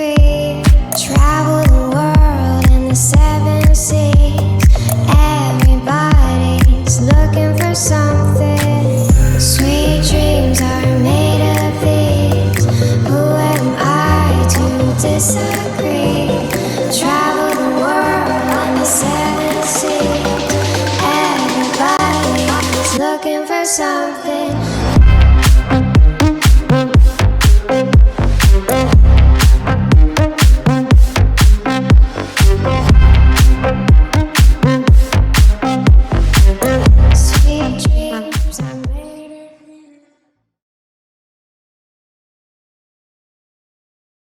agree. Travel the world and the seven seas. Everybody's looking for something. Sweet dreams are made of these. Who am I to disagree?